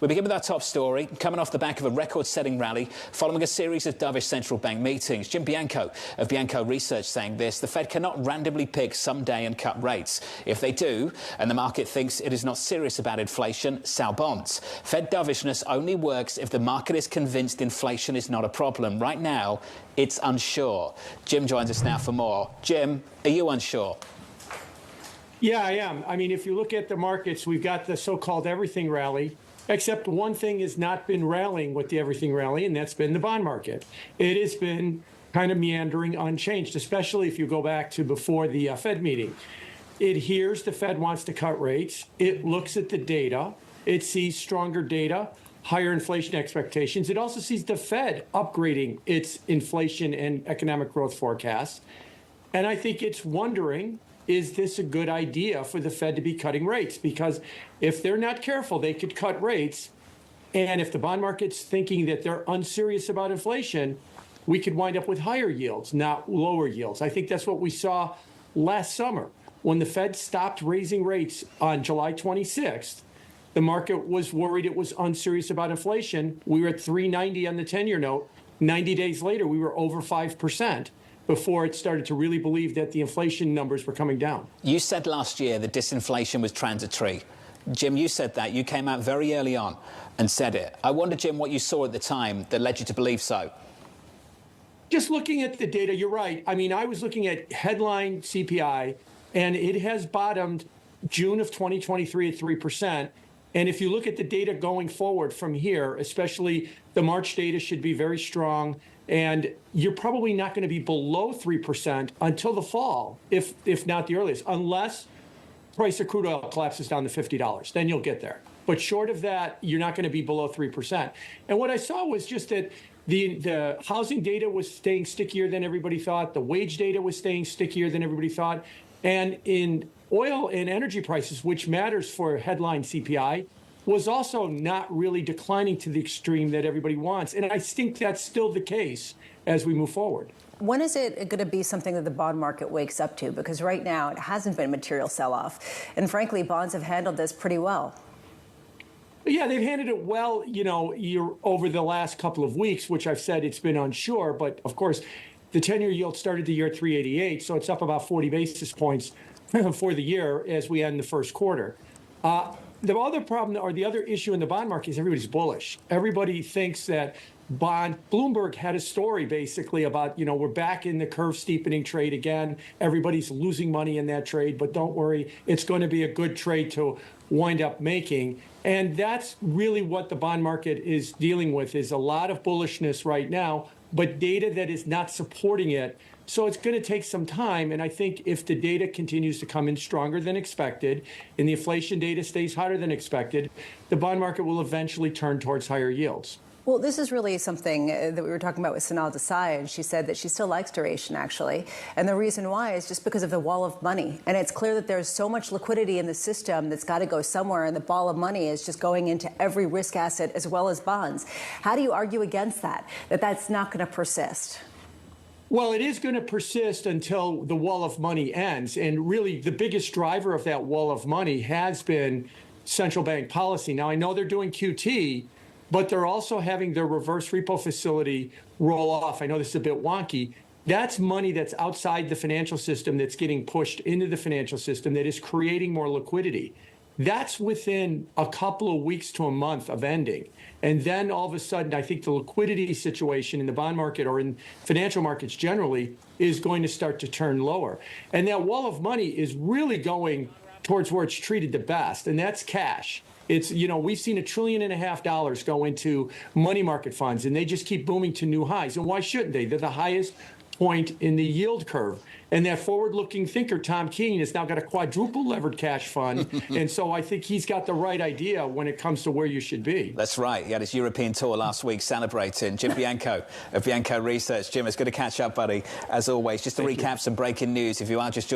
We begin with our top story, coming off the back of a record-setting rally following a series of dovish central bank meetings. Jim Bianco of Bianco Research saying this: the Fed cannot randomly pick some day and cut rates. If they do, and the market thinks it is not serious about inflation, sell bonds. Fed dovishness only works if the market is convinced inflation is not a problem. Right now, it's unsure. Jim joins us now for more. Jim, are you unsure? Yeah, I am. I mean, if you look at the markets, we've got the so-called everything rally, except one thing has not been rallying with the everything rally, and that's been the bond market. It has been kind of meandering, unchanged, especially if you go back to before the Fed meeting. It hears the Fed wants to cut rates. It looks at the data. It sees stronger data, higher inflation expectations. It also sees the Fed upgrading its inflation and economic growth forecasts. And I think it's wondering, is this a good idea for the Fed to be cutting rates? Because if they're not careful, they could cut rates. And if the bond market's thinking that they're unserious about inflation, we could wind up with higher yields, not lower yields. I think that's what we saw last summer. When the Fed stopped raising rates on July 26th, the market was worried it was unserious about inflation. We were at 390 on the 10-year note. 90 days later, we were over 5%. Before it started to really believe that the inflation numbers were coming down. You said last year that disinflation was transitory. Jim, you said that. You came out very early on and said it. I wonder, Jim, what you saw at the time that led you to believe so. Just looking at the data, you're right. I mean, I was looking at headline CPI, and it has bottomed June of 2023 at 3%. And if you look at the data going forward from here, especially the March data should be very strong. And you're probably not going to be below 3% until the fall, if not the earliest, unless price of crude oil collapses down to $50. Then you'll get there. But short of that, you're not going to be below 3%. And what I saw was just that the housing data was staying stickier than everybody thought. The wage data was staying stickier than everybody thought. And in oil and energy prices, which matters for headline CPI, was also not really declining to the extreme that everybody wants. And I think that's still the case as we move forward. When is it going to be something that the bond market wakes up to? Because right now it hasn't been a material sell-off. And frankly, bonds have handled this pretty well. Yeah, they've handled it well, over the last couple of weeks, which I've said it's been unsure. But of course, the 10-year yield started the year at 388, so it's up about 40 basis points for the year as we end the first quarter. The other problem, or the other issue in the bond market, is everybody's bullish. Everybody thinks that Bloomberg had a story basically about, we're back in the curve steepening trade again. Everybody's losing money in that trade, but don't worry, it's going to be a good trade to wind up making. And that's really what the bond market is dealing with, is a lot of bullishness right now, but data that is not supporting it. So it's going to take some time. And I think if the data continues to come in stronger than expected and the inflation data stays hotter than expected, the bond market will eventually turn towards higher yields. Well, this is really something that we were talking about with Sanal Desai, and she said that she still likes duration, actually. And the reason why is just because of the wall of money. And it's clear that there's so much liquidity in the system that's got to go somewhere, and the ball of money is just going into every risk asset as well as bonds. How do you argue against that that's not going to persist? Well, it is going to persist until the wall of money ends. And really, the biggest driver of that wall of money has been central bank policy. Now, I know they're doing QT, but they're also having their reverse repo facility roll off. I know this is a bit wonky. That's money that's outside the financial system that's getting pushed into the financial system that is creating more liquidity. That's within a couple of weeks to a month of ending. And then all of a sudden, I think the liquidity situation in the bond market or in financial markets generally is going to start to turn lower. And that wall of money is really going towards where it's treated the best, and that's cash. It's, we've seen $1.5 trillion go into money market funds, and they just keep booming to new highs. And why shouldn't they? They're the highest point in the yield curve. And that forward-looking thinker, Tom Keene, has now got a quadruple levered cash fund. And so I think he's got the right idea when it comes to where you should be. That's right. He had his European tour last week celebrating. Jim Bianco of Bianco Research. Jim, it's good to catch up, buddy, as always. Just to recap some breaking news, if you are just joining